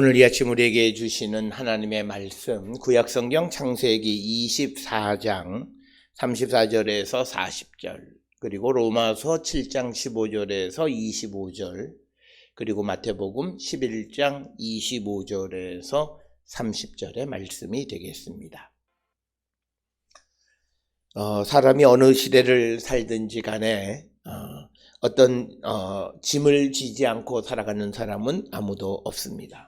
오늘 이 아침 우리에게 주시는 하나님의 말씀, 구약성경 창세기 24장 34절에서 40절, 그리고 로마서 7장 15절에서 25절, 그리고 마태복음 11장 25절에서 30절의 말씀이 되겠습니다. 사람이 어느 시대를 살든지 간에 어떤 짐을 지지 않고 살아가는 사람은 아무도 없습니다.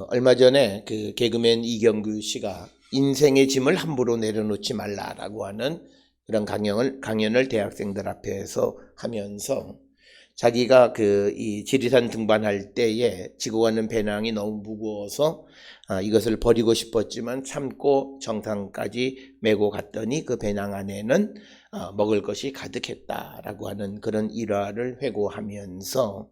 얼마 전에 그 개그맨 이경규 씨가 인생의 짐을 함부로 내려놓지 말라라고 하는 그런 강연을 대학생들 앞에서 하면서 자기가 이 지리산 등반할 때에 지고 가는 배낭이 너무 무거워서 이것을 버리고 싶었지만 참고 정상까지 메고 갔더니 그 배낭 안에는 먹을 것이 가득했다라고 하는 그런 일화를 회고하면서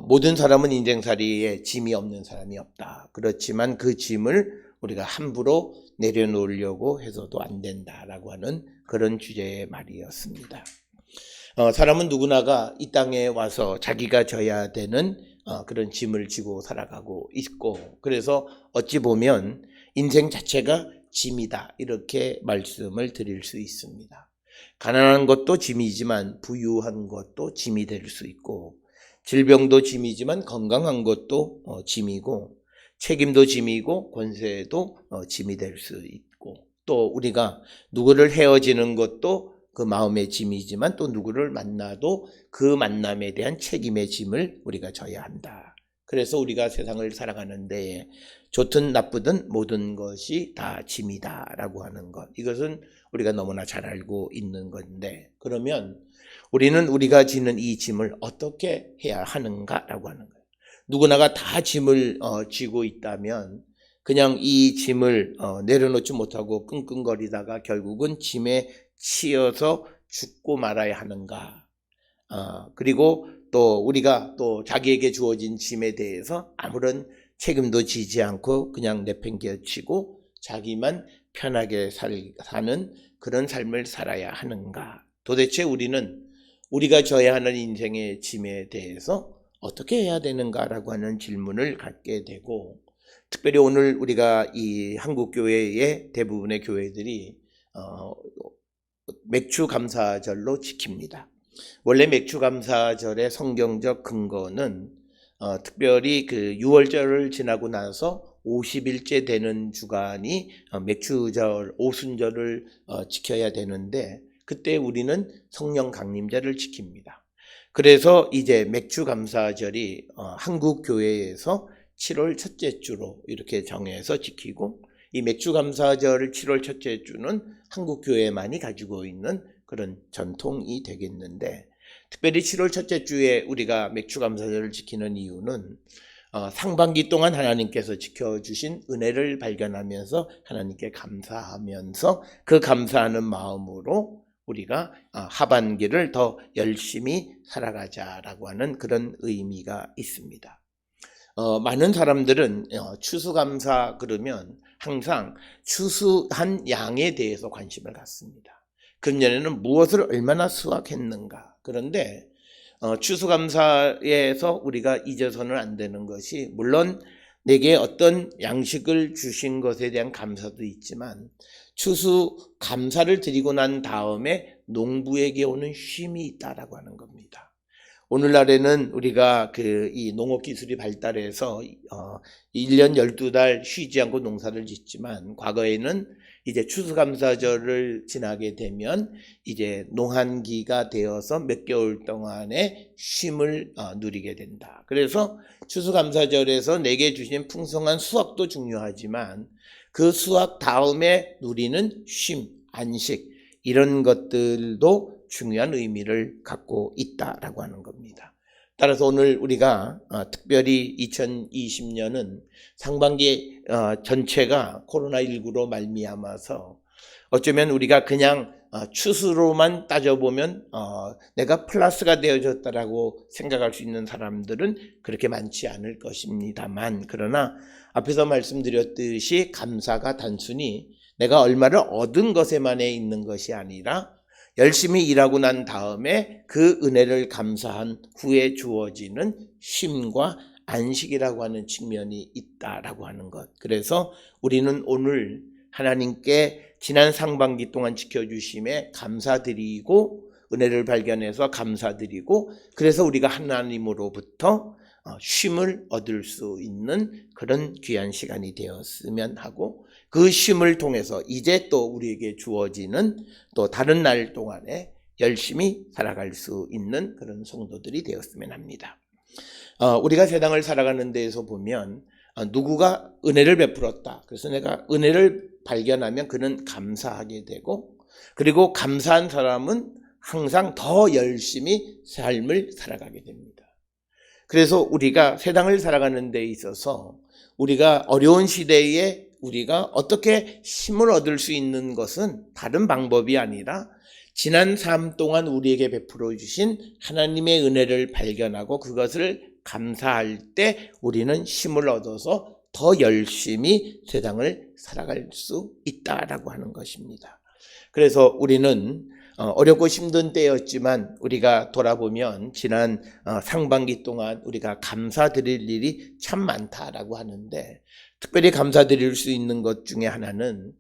모든 사람은 인생살이에 짐이 없는 사람이 없다. 그렇지만 그 짐을 우리가 함부로 내려놓으려고 해서도 안 된다라고 하는 그런 주제의 말이었습니다. 사람은 누구나가 이 땅에 와서 자기가 져야 되는 그런 짐을 지고 살아가고 있고, 그래서 어찌 보면 인생 자체가 짐이다, 이렇게 말씀을 드릴 수 있습니다. 가난한 것도 짐이지만 부유한 것도 짐이 될 수 있고, 질병도 짐이지만 건강한 것도 짐이고, 책임도 짐이고, 권세도 짐이 될 수 있고, 또 우리가 누구를 헤어지는 것도 그 마음의 짐이지만 또 누구를 만나도 그 만남에 대한 책임의 짐을 우리가 져야 한다. 그래서 우리가 세상을 살아가는데 좋든 나쁘든 모든 것이 다 짐이다라고 하는 것, 이것은 우리가 너무나 잘 알고 있는 건데, 그러면 우리는 우리가 지는 이 짐을 어떻게 해야 하는가라고 하는 거예요. 누구나가 다 짐을 지고 있다면 그냥 이 짐을 내려놓지 못하고 끙끙거리다가 결국은 짐에 치여서 죽고 말아야 하는가. 그리고 또 우리가 또 자기에게 주어진 짐에 대해서 아무런 책임도 지지 않고 그냥 내팽개치고 자기만 편하게 사는 그런 삶을 살아야 하는가. 도대체 우리는 우리가 져야 하는 인생의 짐에 대해서 어떻게 해야 되는가라고 하는 질문을 갖게 되고, 특별히 오늘 우리가 이 한국교회의 대부분의 교회들이 맥추감사절로 지킵니다. 원래 맥추감사절의 성경적 근거는 특별히 그 6월절을 지나고 나서 50일째 되는 주간이 맥추절, 오순절을 지켜야 되는데, 그때 우리는 성령 강림절을 지킵니다. 그래서 이제 맥추감사절이 한국 교회에서 7월 첫째 주로 이렇게 정해서 지키고, 이 맥추감사절 7월 첫째 주는 한국 교회만이 가지고 있는 그런 전통이 되겠는데, 특별히 7월 첫째 주에 우리가 맥추감사절을 지키는 이유는 상반기 동안 하나님께서 지켜주신 은혜를 발견하면서 하나님께 감사하면서 그 감사하는 마음으로 우리가 하반기를 더 열심히 살아가자라고 하는 그런 의미가 있습니다. 많은 사람들은 추수감사 그러면 항상 추수한 양에 대해서 관심을 갖습니다. 금년에는 무엇을 얼마나 수확했는가. 그런데 추수감사에서 우리가 잊어서는 안 되는 것이, 물론 내게 어떤 양식을 주신 것에 대한 감사도 있지만 추수감사를 드리고 난 다음에 농부에게 오는 쉼이 있다라고 하는 겁니다. 오늘날에는 우리가 이 농업기술이 발달해서 1년 12달 쉬지 않고 농사를 짓지만, 과거에는 이제 추수감사절을 지나게 되면 이제 농한기가 되어서 몇 개월 동안의 쉼을 누리게 된다. 그래서 추수감사절에서 내게 주신 풍성한 수확도 중요하지만 그 수확 다음에 누리는 쉼, 안식, 이런 것들도 중요한 의미를 갖고 있다라고 하는 겁니다. 따라서 오늘 우리가 특별히 2020년은 상반기 전체가 코로나19로 말미암아서 어쩌면 우리가 그냥 추수로만 따져보면 내가 플러스가 되어졌다라고 생각할 수 있는 사람들은 그렇게 많지 않을 것입니다만, 그러나 앞에서 말씀드렸듯이 감사가 단순히 내가 얼마를 얻은 것에만에 있는 것이 아니라 열심히 일하고 난 다음에 그 은혜를 감사한 후에 주어지는 쉼과 안식이라고 하는 측면이 있다라고 하는 것. 그래서 우리는 오늘 하나님께 지난 상반기 동안 지켜주심에 감사드리고 은혜를 발견해서 감사드리고 그래서 우리가 하나님으로부터 쉼을 얻을 수 있는 그런 귀한 시간이 되었으면 하고 그 쉼을 통해서 이제 또 우리에게 주어지는 또 다른 날 동안에 열심히 살아갈 수 있는 그런 성도들이 되었으면 합니다. 우리가 세상을 살아가는 데에서 보면 누구가 은혜를 베풀었다. 그래서 내가 은혜를 발견하면 그는 감사하게 되고 그리고 감사한 사람은 항상 더 열심히 삶을 살아가게 됩니다. 그래서 우리가 세상을 살아가는 데 있어서 우리가 어려운 시대에 우리가 어떻게 힘을 얻을 수 있는 것은 다른 방법이 아니라 지난 삶 동안 우리에게 베풀어 주신 하나님의 은혜를 발견하고 그것을 감사할 때 우리는 힘을 얻어서 더 열심히 세상을 살아갈 수 있다라고 하는 것입니다. 그래서 우리는 어렵고 힘든 때였지만 우리가 돌아보면 지난 상반기 동안 우리가 감사드릴 일이 참 많다라고 하는데 특별히 감사드릴 수 있는 것 중에 하나는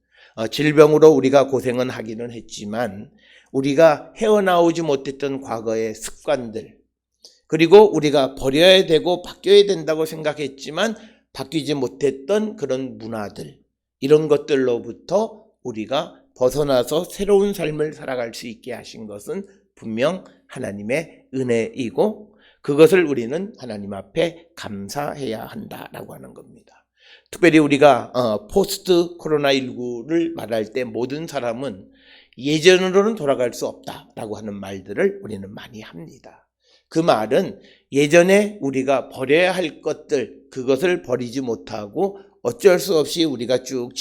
질병으로 우리가 고생은 하기는 했지만 우리가 헤어나오지 못했던 과거의 습관들 그리고 우리가 버려야 되고 바뀌어야 된다고 생각했지만 바뀌지 못했던 그런 문화들 이런 것들로부터 우리가 벗어나서 새로운 삶을 살아갈 수 있게 하신 것은 분명 하나님의 은혜이고 그것을 우리는 하나님 앞에 감사해야 한다라고 하는 겁니다. 특별히 우리가 포스트 코로나19를 말할 때 모든 사람은 예전으로는 돌아갈 수 없다라고 하는 말들을 우리는 많이 합니다. 그 말은 예전에 우리가 버려야 할 것들 그것을 버리지 못하고 어쩔 수 없이 우리가 쭉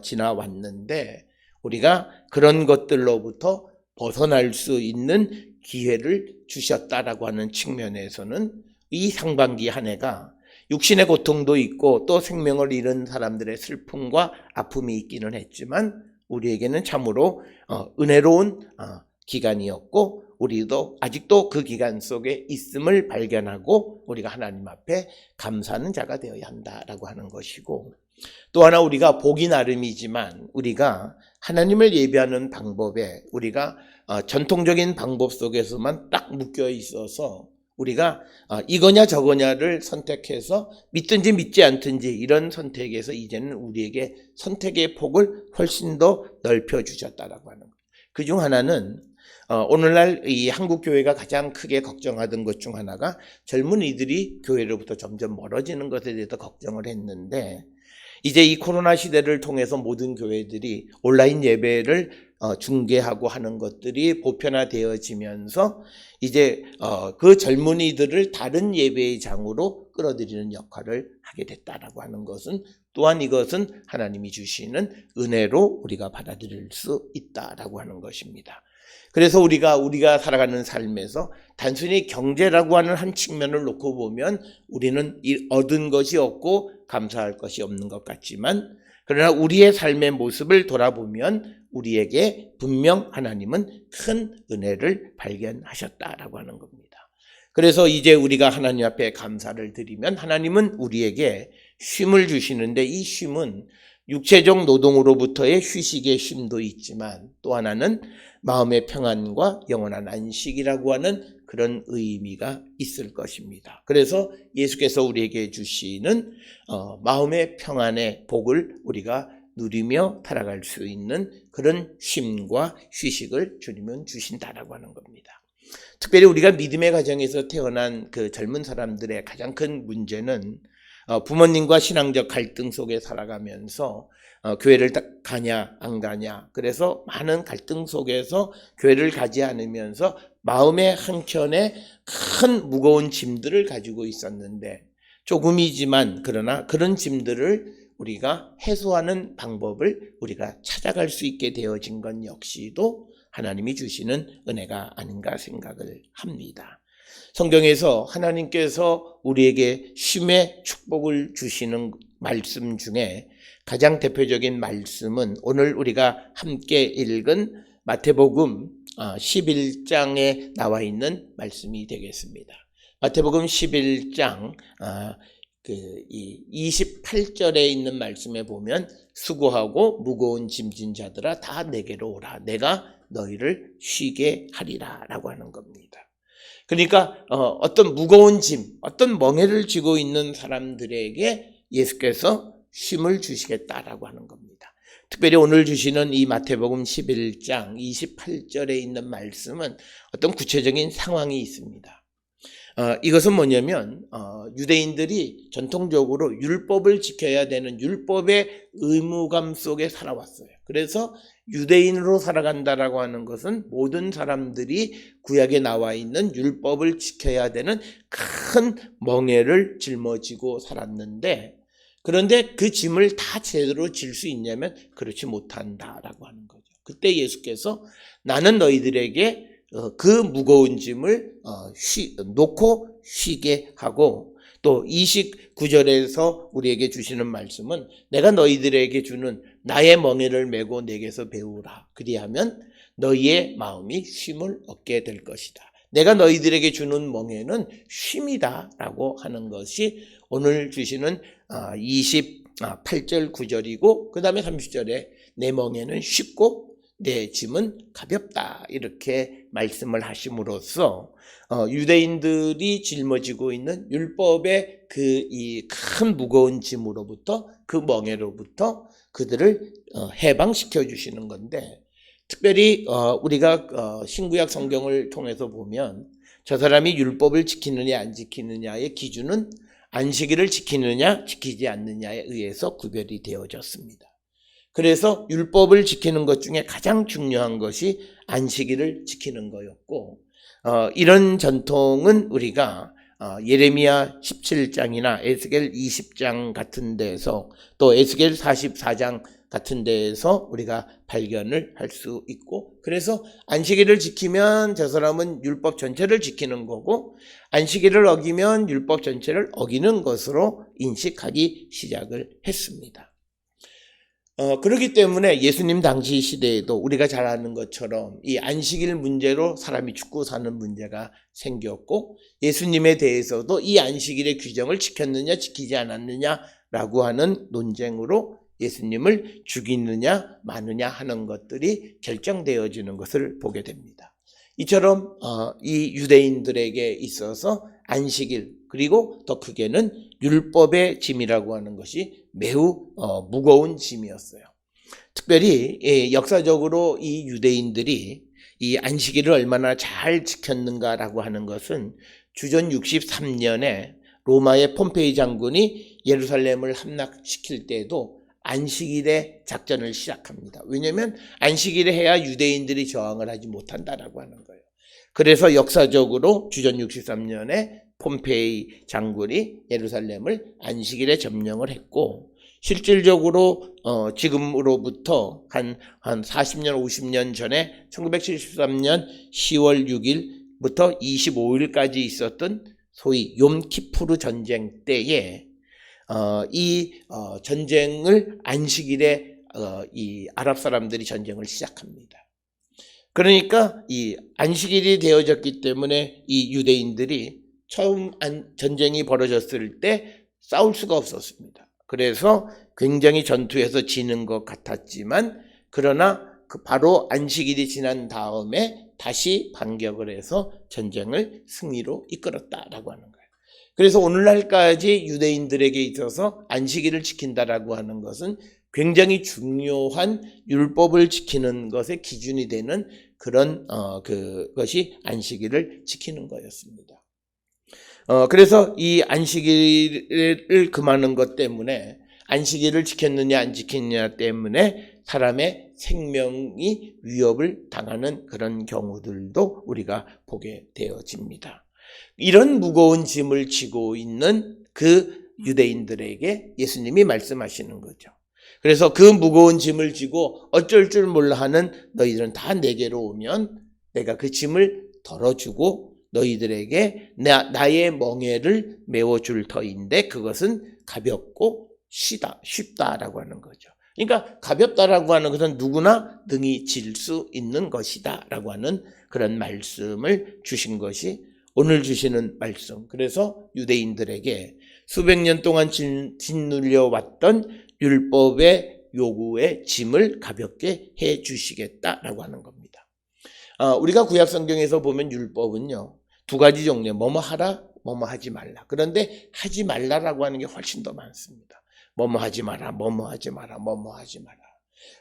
지나왔는데 우리가 그런 것들로부터 벗어날 수 있는 기회를 주셨다라고 하는 측면에서는 이 상반기 한 해가 육신의 고통도 있고 또 생명을 잃은 사람들의 슬픔과 아픔이 있기는 했지만 우리에게는 참으로 은혜로운 기간이었고 우리도 아직도 그 기간 속에 있음을 발견하고 우리가 하나님 앞에 감사하는 자가 되어야 한다라고 하는 것이고 또 하나 우리가 보기 나름이지만 우리가 하나님을 예배하는 방법에 우리가 전통적인 방법 속에서만 딱 묶여 있어서 우리가 이거냐 저거냐를 선택해서 믿든지 믿지 않든지 이런 선택에서 이제는 우리에게 선택의 폭을 훨씬 더 넓혀주셨다라고 하는 거예요. 그중 하나는 오늘날 이 한국 교회가 가장 크게 걱정하던 것 중 하나가 젊은이들이 교회로부터 점점 멀어지는 것에 대해서 걱정을 했는데 이제 이 코로나 시대를 통해서 모든 교회들이 온라인 예배를 중계하고 하는 것들이 보편화되어지면서 이제 그 젊은이들을 다른 예배의 장으로 끌어들이는 역할을 하게 됐다라고 하는 것은 또한 이것은 하나님이 주시는 은혜로 우리가 받아들일 수 있다라고 하는 것입니다. 그래서 우리가 살아가는 삶에서 단순히 경제라고 하는 한 측면을 놓고 보면 우리는 얻은 것이 없고 감사할 것이 없는 것 같지만 그러나 우리의 삶의 모습을 돌아보면 우리에게 분명 하나님은 큰 은혜를 발견하셨다라고 하는 겁니다. 그래서 이제 우리가 하나님 앞에 감사를 드리면 하나님은 우리에게 쉼을 주시는데 이 쉼은 육체적 노동으로부터의 휴식의 쉼도 있지만 또 하나는 마음의 평안과 영원한 안식이라고 하는 그런 의미가 있을 것입니다. 그래서 예수께서 우리에게 주시는 마음의 평안의 복을 우리가 누리며 살아갈 수 있는 그런 쉼과 휴식을 주님은 주신다라고 하는 겁니다. 특별히 우리가 믿음의 가정에서 태어난 그 젊은 사람들의 가장 큰 문제는 부모님과 신앙적 갈등 속에 살아가면서 교회를 가냐 안 가냐 그래서 많은 갈등 속에서 교회를 가지 않으면서 마음의 한켠에 큰 무거운 짐들을 가지고 있었는데 조금이지만 그러나 그런 짐들을 우리가 해소하는 방법을 우리가 찾아갈 수 있게 되어진 것 역시도 하나님이 주시는 은혜가 아닌가 생각을 합니다. 성경에서 하나님께서 우리에게 쉼의 축복을 주시는 말씀 중에 가장 대표적인 말씀은 오늘 우리가 함께 읽은 마태복음 11장에 나와 있는 말씀이 되겠습니다. 마태복음 11장 이 28절에 있는 말씀에 보면 수고하고 무거운 짐진 자들아 다 내게로 오라. 내가 너희를 쉬게 하리라 라고 하는 겁니다. 그러니까 어떤 무거운 짐, 어떤 멍에를 쥐고 있는 사람들에게 예수께서 쉼을 주시겠다라고 하는 겁니다. 특별히 오늘 주시는 이 마태복음 11장 28절에 있는 말씀은 어떤 구체적인 상황이 있습니다. 이것은 뭐냐면 유대인들이 전통적으로 율법을 지켜야 되는 율법의 의무감 속에 살아왔어요. 그래서 유대인으로 살아간다라고 하는 것은 모든 사람들이 구약에 나와 있는 율법을 지켜야 되는 큰 멍에를 짊어지고 살았는데, 그런데 그 짐을 다 제대로 질 수 있냐면 그렇지 못한다라고 하는 거죠. 그때 예수께서 나는 너희들에게 그 무거운 짐을 놓고 쉬게 하고, 또 29절에서 우리에게 주시는 말씀은 내가 너희들에게 주는 나의 멍에를 메고 내게서 배우라. 그리하면 너희의 마음이 쉼을 얻게 될 것이다. 내가 너희들에게 주는 멍에는 쉼이다 라고 하는 것이 오늘 주시는 28절 9절이고, 그 다음에 30절에 내 멍에는 쉽고 내 짐은 가볍다 이렇게 말씀을 하심으로써 유대인들이 짊어지고 있는 율법의 이 큰 무거운 짐으로부터, 그 멍에로부터 그들을 해방시켜 주시는 건데, 특별히 우리가 신구약 성경을 통해서 보면 저 사람이 율법을 지키느냐 안 지키느냐의 기준은 안식일을 지키느냐 지키지 않느냐에 의해서 구별이 되어졌습니다. 그래서 율법을 지키는 것 중에 가장 중요한 것이 안식일을 지키는 거였고, 이런 전통은 우리가 예레미야 17장이나 에스겔 20장 같은 데서, 또 에스겔 44장 같은 데에서 우리가 발견을 할 수 있고, 그래서 안식일을 지키면 저 사람은 율법 전체를 지키는 거고, 안식일을 어기면 율법 전체를 어기는 것으로 인식하기 시작을 했습니다. 그렇기 때문에 예수님 당시 시대에도 우리가 잘 아는 것처럼 이 안식일 문제로 사람이 죽고 사는 문제가 생겼고, 예수님에 대해서도 이 안식일의 규정을 지켰느냐 지키지 않았느냐라고 하는 논쟁으로 예수님을 죽이느냐 마느냐 하는 것들이 결정되어지는 것을 보게 됩니다. 이처럼 이 유대인들에게 있어서 안식일, 그리고 더 크게는 율법의 짐이라고 하는 것이 매우 무거운 짐이었어요. 특별히 역사적으로 이 유대인들이 이 안식일을 얼마나 잘 지켰는가라고 하는 것은 주전 63년에 로마의 폼페이 장군이 예루살렘을 함락시킬 때도 안식일에 작전을 시작합니다. 왜냐하면 안식일에 해야 유대인들이 저항을 하지 못한다라고 하는 거예요. 그래서 역사적으로 주전 63년에 폼페이 장군이 예루살렘을 안식일에 점령을 했고, 실질적으로 지금으로부터 한 40년 50년 전에 1973년 10월 6일부터 25일까지 있었던 소위 욤키푸르 전쟁 때에 이 전쟁을 안식일에 이 아랍 사람들이 전쟁을 시작합니다. 그러니까 이 안식일이 되어졌기 때문에 이 유대인들이 처음 전쟁이 벌어졌을 때 싸울 수가 없었습니다. 그래서 굉장히 전투에서 지는 것 같았지만, 그러나 바로 안식일이 지난 다음에 다시 반격을 해서 전쟁을 승리로 이끌었다라고 하는 거예요. 그래서 오늘날까지 유대인들에게 있어서 안식일을 지킨다라고 하는 것은 굉장히 중요한 율법을 지키는 것의 기준이 되는 그런 그것이 안식일을 지키는 거였습니다. 그래서 이 안식일을 금하는 것 때문에, 안식일을 지켰느냐 안 지켰느냐 때문에 사람의 생명이 위협을 당하는 그런 경우들도 우리가 보게 되어집니다. 이런 무거운 짐을 지고 있는 그 유대인들에게 예수님이 말씀하시는 거죠. 그래서 그 무거운 짐을 지고 어쩔 줄 몰라 하는 너희들은 다 내게로 오면 내가 그 짐을 덜어주고 너희들에게 나의 멍에를 메워줄 터인데 그것은 가볍고 쉽다라고 하는 거죠. 그러니까 가볍다라고 하는 것은 누구나 능히 질 수 있는 것이다라고 하는 그런 말씀을 주신 것이 오늘 주시는 말씀. 그래서 유대인들에게 수백 년 동안 짓눌려 왔던 율법의 요구의 짐을 가볍게 해 주시겠다라고 하는 겁니다. 우리가 구약 성경에서 보면 율법은요, 두 가지 종류, 뭐뭐 하라, 뭐뭐 하지 말라. 그런데 하지 말라라고 하는 게 훨씬 더 많습니다. 뭐뭐 하지 마라, 뭐뭐 하지 마라, 뭐뭐 하지 마라.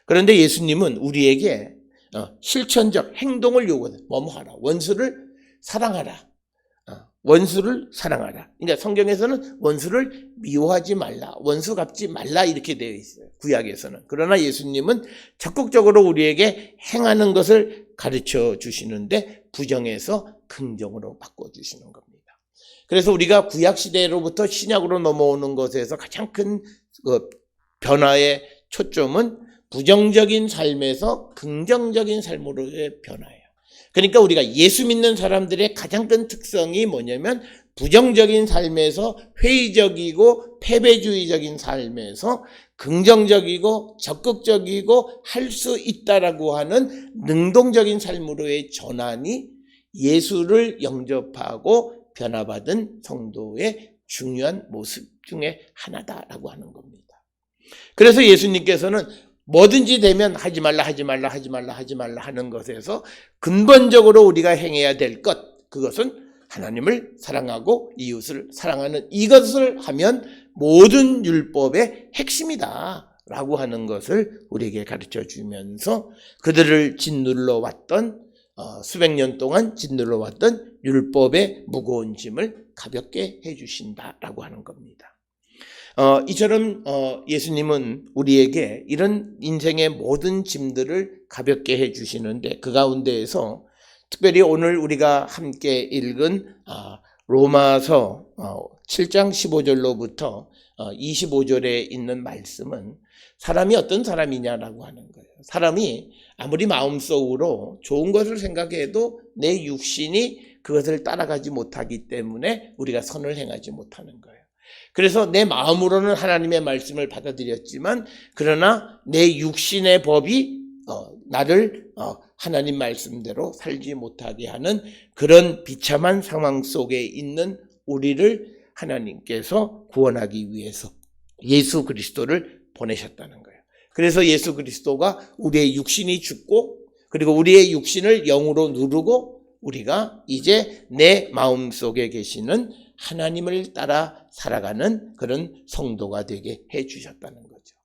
그런데 예수님은 우리에게 실천적 행동을 요구해요. 뭐뭐 하라, 원수를 사랑하라. 원수를 사랑하라. 그러니까 성경에서는 원수를 미워하지 말라, 원수 갚지 말라 이렇게 되어 있어요. 구약에서는. 그러나 예수님은 적극적으로 우리에게 행하는 것을 가르쳐 주시는데 부정에서 긍정으로 바꿔주시는 겁니다. 그래서 우리가 구약시대로부터 신약으로 넘어오는 것에서 가장 큰 변화의 초점은 부정적인 삶에서 긍정적인 삶으로의 변화예요. 그러니까 우리가 예수 믿는 사람들의 가장 큰 특성이 뭐냐면 부정적인 삶에서 회의적이고 패배주의적인 삶에서 긍정적이고 적극적이고 할 수 있다라고 하는 능동적인 삶으로의 전환이 예수를 영접하고 변화받은 성도의 중요한 모습 중에 하나다라고 하는 겁니다. 그래서 예수님께서는 뭐든지 되면 하지 말라 하지 말라 하지 말라 하지 말라 하는 것에서 근본적으로 우리가 행해야 될 것, 그것은 하나님을 사랑하고 이웃을 사랑하는 이것을 하면 모든 율법의 핵심이다 라고 하는 것을 우리에게 가르쳐 주면서 그들을 짓눌러 왔던 수백 년 동안 짓눌러 왔던 율법의 무거운 짐을 가볍게 해주신다라고 하는 겁니다. 이처럼 예수님은 우리에게 이런 인생의 모든 짐들을 가볍게 해주시는데 그 가운데에서 특별히 오늘 우리가 함께 읽은 로마서 7장 15절로부터 25절에 있는 말씀은 사람이 어떤 사람이냐라고 하는 거예요. 사람이 아무리 마음속으로 좋은 것을 생각해도 내 육신이 그것을 따라가지 못하기 때문에 우리가 선을 행하지 못하는 거예요. 그래서 내 마음으로는 하나님의 말씀을 받아들였지만 그러나 내 육신의 법이 나를 하나님 말씀대로 살지 못하게 하는 그런 비참한 상황 속에 있는 우리를 하나님께서 구원하기 위해서 예수 그리스도를 보내셨다는 거예요. 그래서 예수 그리스도가 우리의 육신이 죽고 그리고 우리의 육신을 영으로 누르고 우리가 이제 내 마음속에 계시는 하나님을 따라 살아가는 그런 성도가 되게 해주셨다는 거죠.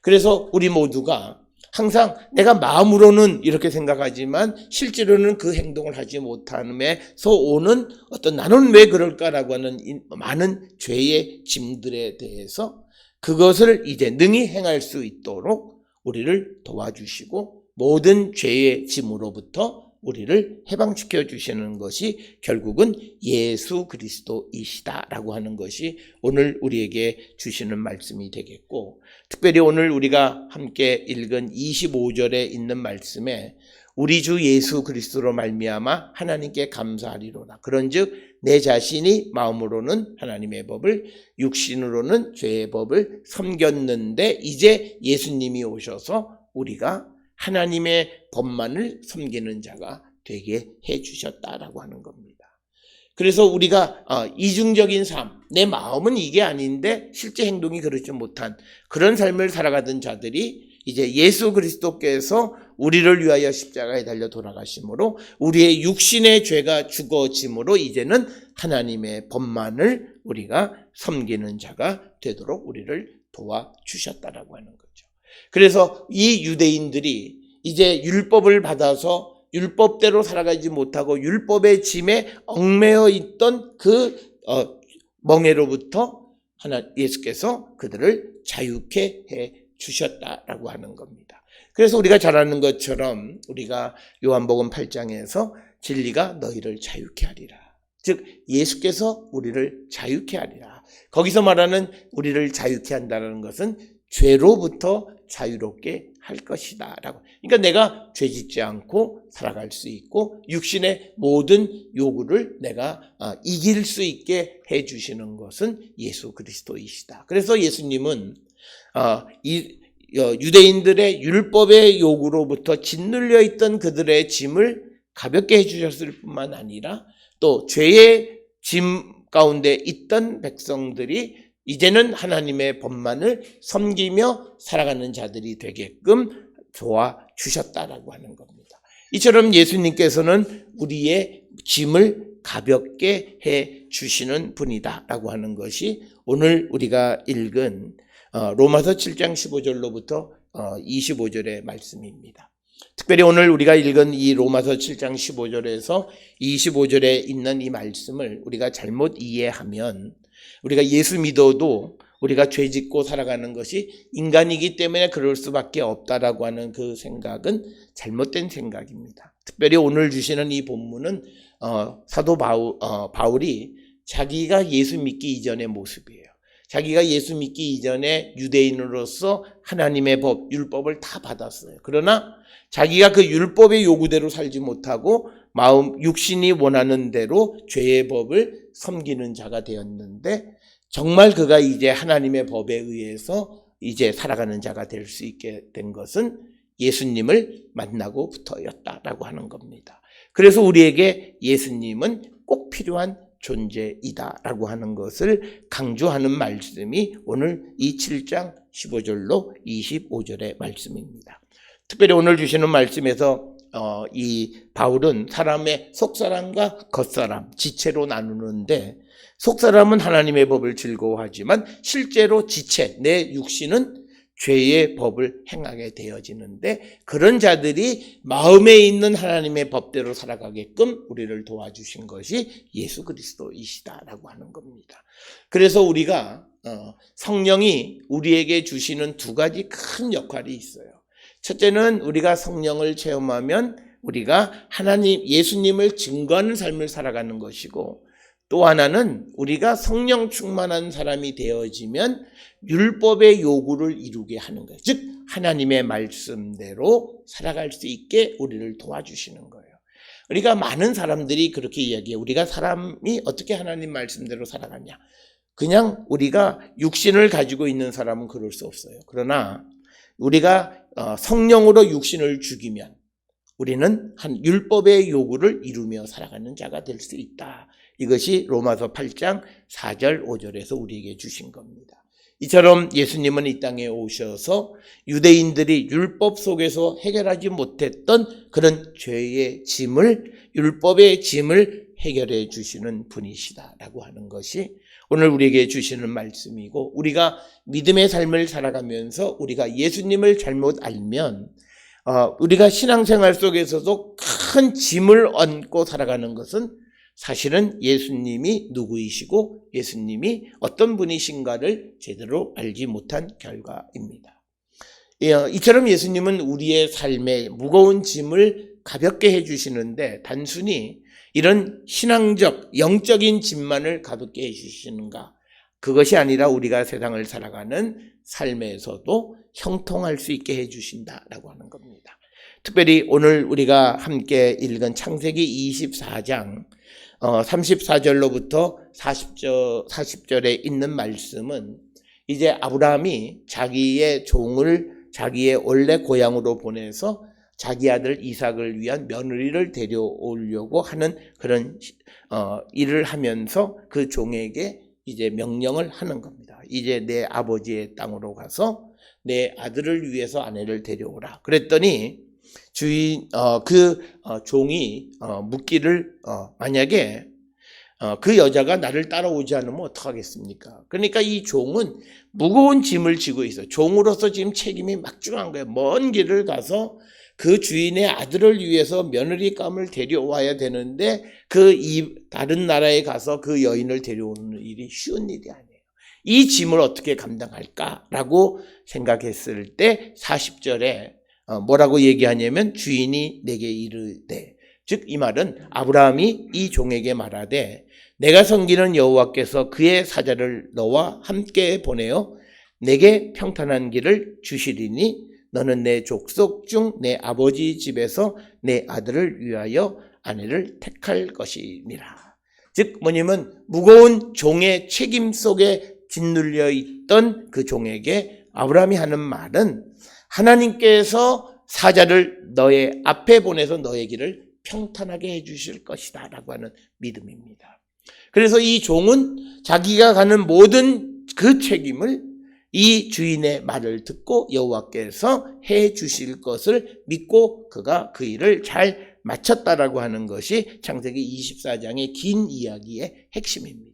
그래서 우리 모두가 항상 내가 마음으로는 이렇게 생각하지만 실제로는 그 행동을 하지 못함에서 오는 어떤 나는 왜 그럴까라고 하는 많은 죄의 짐들에 대해서 그것을 이제 능히 행할 수 있도록 우리를 도와주시고 모든 죄의 짐으로부터 우리를 해방시켜 주시는 것이 결국은 예수 그리스도이시다라고 하는 것이 오늘 우리에게 주시는 말씀이 되겠고, 특별히 오늘 우리가 함께 읽은 25절에 있는 말씀에 우리 주 예수 그리스도로 말미암아 하나님께 감사하리로다. 그런즉 내 자신이 마음으로는 하나님의 법을 육신으로는 죄의 법을 섬겼는데 이제 예수님이 오셔서 우리가 하나님의 법만을 섬기는 자가 되게 해주셨다라고 하는 겁니다. 그래서 우리가 이중적인 삶, 내 마음은 이게 아닌데 실제 행동이 그렇지 못한 그런 삶을 살아가던 자들이 이제 예수 그리스도께서 우리를 위하여 십자가에 달려 돌아가심으로 우리의 육신의 죄가 죽어짐으로 이제는 하나님의 법만을 우리가 섬기는 자가 되도록 우리를 도와주셨다라고 하는 거죠. 그래서 이 유대인들이 이제 율법을 받아서 율법대로 살아가지 못하고 율법의 짐에 얽매여 있던 그 멍에로부터 예수께서 그들을 자유케 해 주셨다라고 하는 겁니다. 그래서 우리가 잘 아는 것처럼 우리가 요한복음 8장에서 진리가 너희를 자유케 하리라. 즉 예수께서 우리를 자유케 하리라. 거기서 말하는 우리를 자유케 한다는 것은 죄로부터 자유롭게 할 것이다 라고. 그러니까 내가 죄짓지 않고 살아갈 수 있고 육신의 모든 요구를 내가 이길 수 있게 해주시는 것은 예수 그리스도이시다. 그래서 예수님은 유대인들의 율법의 요구로부터 짓눌려 있던 그들의 짐을 가볍게 해주셨을 뿐만 아니라 또 죄의 짐 가운데 있던 백성들이 이제는 하나님의 법만을 섬기며 살아가는 자들이 되게끔 도와주셨다라고 하는 겁니다. 이처럼 예수님께서는 우리의 짐을 가볍게 해 주시는 분이다라고 하는 것이 오늘 우리가 읽은 로마서 7장 15절로부터 25절의 말씀입니다. 특별히 오늘 우리가 읽은 이 로마서 7장 15절에서 25절에 있는 이 말씀을 우리가 잘못 이해하면 우리가 예수 믿어도 우리가 죄 짓고 살아가는 것이 인간이기 때문에 그럴 수밖에 없다라고 하는 그 생각은 잘못된 생각입니다. 특별히 오늘 주시는 이 본문은 사도 바울이 자기가 예수 믿기 이전의 모습이에요. 자기가 예수 믿기 이전에 유대인으로서 하나님의 법, 율법을 다 받았어요. 그러나 자기가 그 율법의 요구대로 살지 못하고 육신이 원하는 대로 죄의 법을 섬기는 자가 되었는데 정말 그가 이제 하나님의 법에 의해서 이제 살아가는 자가 될 수 있게 된 것은 예수님을 만나고부터였다라고 하는 겁니다. 그래서 우리에게 예수님은 꼭 필요한 존재이다라고 하는 것을 강조하는 말씀이 오늘 이 7장 15절로 25절의 말씀입니다. 특별히 오늘 주시는 말씀에서 이 바울은 사람의 속사람과 겉사람, 지체로 나누는데 속사람은 하나님의 법을 즐거워하지만 실제로 지체, 내 육신은 죄의 법을 행하게 되어지는데 그런 자들이 마음에 있는 하나님의 법대로 살아가게끔 우리를 도와주신 것이 예수 그리스도이시다라고 하는 겁니다. 그래서 우리가 성령이 우리에게 주시는 두 가지 큰 역할이 있어요. 첫째는 우리가 성령을 체험하면 우리가 예수님을 증거하는 삶을 살아가는 것이고 또 하나는 우리가 성령 충만한 사람이 되어지면 율법의 요구를 이루게 하는 거예요. 즉 하나님의 말씀대로 살아갈 수 있게 우리를 도와주시는 거예요. 우리가 많은 사람들이 그렇게 이야기해요. 우리가 사람이 어떻게 하나님 말씀대로 살아가냐. 그냥 우리가 육신을 가지고 있는 사람은 그럴 수 없어요. 그러나 우리가 성령으로 육신을 죽이면 우리는 한 율법의 요구를 이루며 살아가는 자가 될 수 있다. 이것이 로마서 8장 4절 5절에서 우리에게 주신 겁니다. 이처럼 예수님은 이 땅에 오셔서 유대인들이 율법 속에서 해결하지 못했던 그런 죄의 짐을, 율법의 짐을 해결해 주시는 분이시다라고 하는 것이 오늘 우리에게 주시는 말씀이고, 우리가 믿음의 삶을 살아가면서 우리가 예수님을 잘못 알면 우리가 신앙생활 속에서도 큰 짐을 얹고 살아가는 것은 사실은 예수님이 누구이시고 예수님이 어떤 분이신가를 제대로 알지 못한 결과입니다. 이처럼 예수님은 우리의 삶에 무거운 짐을 가볍게 해주시는데 단순히 이런 신앙적, 영적인 짐만을 가볍게 해주시는가? 그것이 아니라 우리가 세상을 살아가는 삶에서도 형통할 수 있게 해주신다라고 하는 겁니다. 특별히 오늘 우리가 함께 읽은 창세기 24장 34절로부터 40절에 있는 말씀은 이제 아브라함이 자기의 종을 자기의 원래 고향으로 보내서 자기 아들 이삭을 위한 며느리를 데려오려고 하는 그런 일을 하면서 그 종에게 이제 명령을 하는 겁니다. 이제 내 아버지의 땅으로 가서 내 아들을 위해서 아내를 데려오라. 그랬더니 종이 묻기를 만약에 그 여자가 나를 따라오지 않으면 어떡하겠습니까? 그러니까 이 종은 무거운 짐을 지고 있어요. 종으로서 지금 책임이 막중한 거예요. 먼 길을 가서 그 주인의 아들을 위해서 며느리감을 데려와야 되는데 다른 나라에 가서 그 여인을 데려오는 일이 쉬운 일이 아니에요. 이 짐을 어떻게 감당할까라고 생각했을 때 40절에 뭐라고 얘기하냐면 주인이 내게 이르되, 즉 이 말은 아브라함이 이 종에게 말하되 내가 섬기는 여호와께서 그의 사자를 너와 함께 보내어 내게 평탄한 길을 주시리니 너는 내 족속 중 내 아버지 집에서 내 아들을 위하여 아내를 택할 것이니라. 즉 뭐냐면 무거운 종의 책임 속에 짓눌려 있던 그 종에게 아브라함이 하는 말은 하나님께서 사자를 너의 앞에 보내서 너의 길을 평탄하게 해주실 것이다 라고 하는 믿음입니다. 그래서 이 종은 자기가 가는 모든 그 책임을 이 주인의 말을 듣고 여호와께서 해 주실 것을 믿고 그가 그 일을 잘 마쳤다라고 하는 것이 창세기 24장의 긴 이야기의 핵심입니다.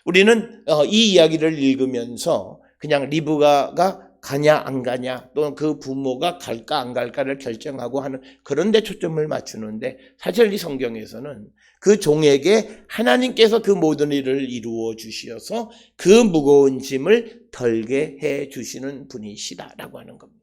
우리는 이 이야기를 읽으면서 그냥 리브가가 가냐 안 가냐 또는 그 부모가 갈까 안 갈까를 결정하고 하는 그런 데 초점을 맞추는데, 사실 이 성경에서는 그 종에게 하나님께서 그 모든 일을 이루어 주시어서 그 무거운 짐을 덜게 해 주시는 분이시다라고 하는 겁니다.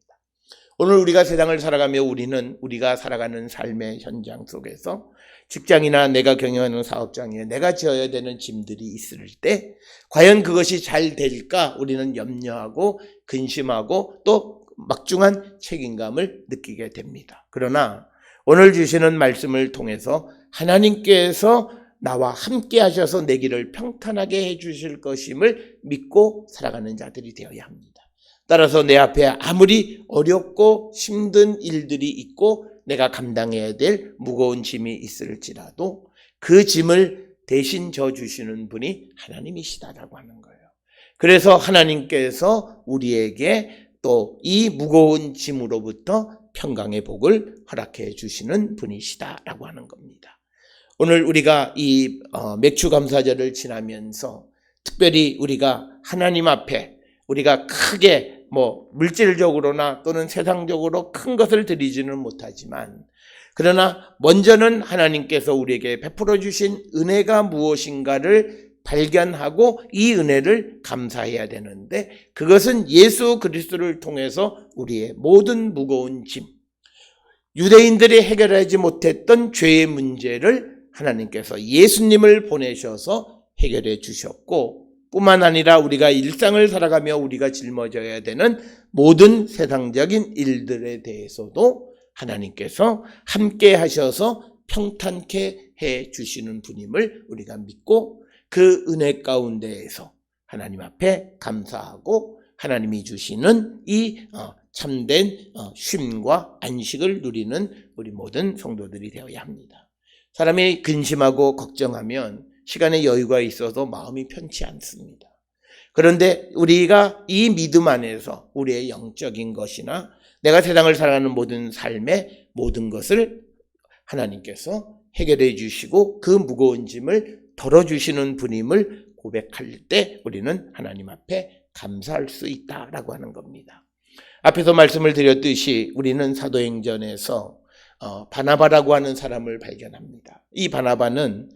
오늘 우리가 세상을 살아가며 우리가 살아가는 삶의 현장 속에서 직장이나 내가 경영하는 사업장에 내가 지어야 되는 짐들이 있을 때 과연 그것이 잘 될까 우리는 염려하고 근심하고 또 막중한 책임감을 느끼게 됩니다. 그러나 오늘 주시는 말씀을 통해서 하나님께서 나와 함께 하셔서 내 길을 평탄하게 해주실 것임을 믿고 살아가는 자들이 되어야 합니다. 따라서 내 앞에 아무리 어렵고 힘든 일들이 있고 내가 감당해야 될 무거운 짐이 있을지라도 그 짐을 대신 져주시는 분이 하나님이시다라고 하는 거예요. 그래서 하나님께서 우리에게 또 이 무거운 짐으로부터 평강의 복을 허락해 주시는 분이시다라고 하는 겁니다. 오늘 우리가 이 맥주감사절을 지나면서 특별히 우리가 하나님 앞에 우리가 크게 물질적으로나 또는 세상적으로 큰 것을 드리지는 못하지만, 그러나 먼저는 하나님께서 우리에게 베풀어 주신 은혜가 무엇인가를 발견하고 이 은혜를 감사해야 되는데, 그것은 예수 그리스도를 통해서 우리의 모든 무거운 짐, 유대인들이 해결하지 못했던 죄의 문제를 하나님께서 예수님을 보내셔서 해결해 주셨고, 뿐만 아니라 우리가 일상을 살아가며 우리가 짊어져야 되는 모든 세상적인 일들에 대해서도 하나님께서 함께 하셔서 평탄케 해 주시는 분임을 우리가 믿고 그 은혜 가운데에서 하나님 앞에 감사하고 하나님이 주시는 이 참된 쉼과 안식을 누리는 우리 모든 성도들이 되어야 합니다. 사람이 근심하고 걱정하면 시간의 여유가 있어서 마음이 편치 않습니다. 그런데 우리가 이 믿음 안에서 우리의 영적인 것이나 내가 세상을 살아가는 모든 삶의 모든 것을 하나님께서 해결해 주시고 그 무거운 짐을 덜어주시는 분임을 고백할 때 우리는 하나님 앞에 감사할 수 있다라고 하는 겁니다. 앞에서 말씀을 드렸듯이 우리는 사도행전에서 바나바라고 하는 사람을 발견합니다. 이 바나바는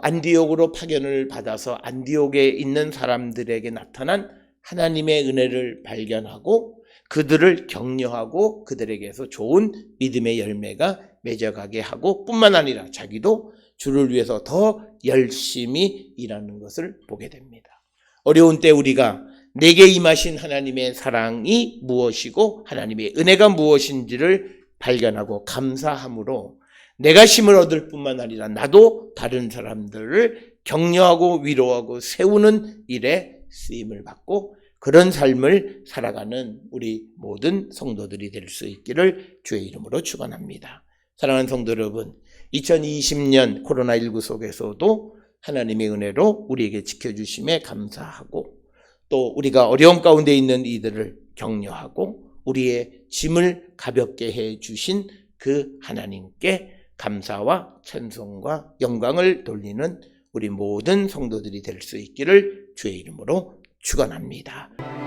안디옥으로 파견을 받아서 안디옥에 있는 사람들에게 나타난 하나님의 은혜를 발견하고 그들을 격려하고 그들에게서 좋은 믿음의 열매가 맺어가게 하고, 뿐만 아니라 자기도 주를 위해서 더 열심히 일하는 것을 보게 됩니다. 어려운 때 우리가 내게 임하신 하나님의 사랑이 무엇이고 하나님의 은혜가 무엇인지를 발견하고 감사함으로 내가 힘을 얻을 뿐만 아니라 나도 다른 사람들을 격려하고 위로하고 세우는 일에 쓰임을 받고 그런 삶을 살아가는 우리 모든 성도들이 될 수 있기를 주의 이름으로 축원합니다. 사랑하는 성도 여러분, 2020년 코로나19 속에서도 하나님의 은혜로 우리에게 지켜주심에 감사하고 또 우리가 어려움 가운데 있는 이들을 격려하고 우리의 짐을 가볍게 해 주신 그 하나님께 감사와 찬송과 영광을 돌리는 우리 모든 성도들이 될 수 있기를 주의 이름으로 축원합니다.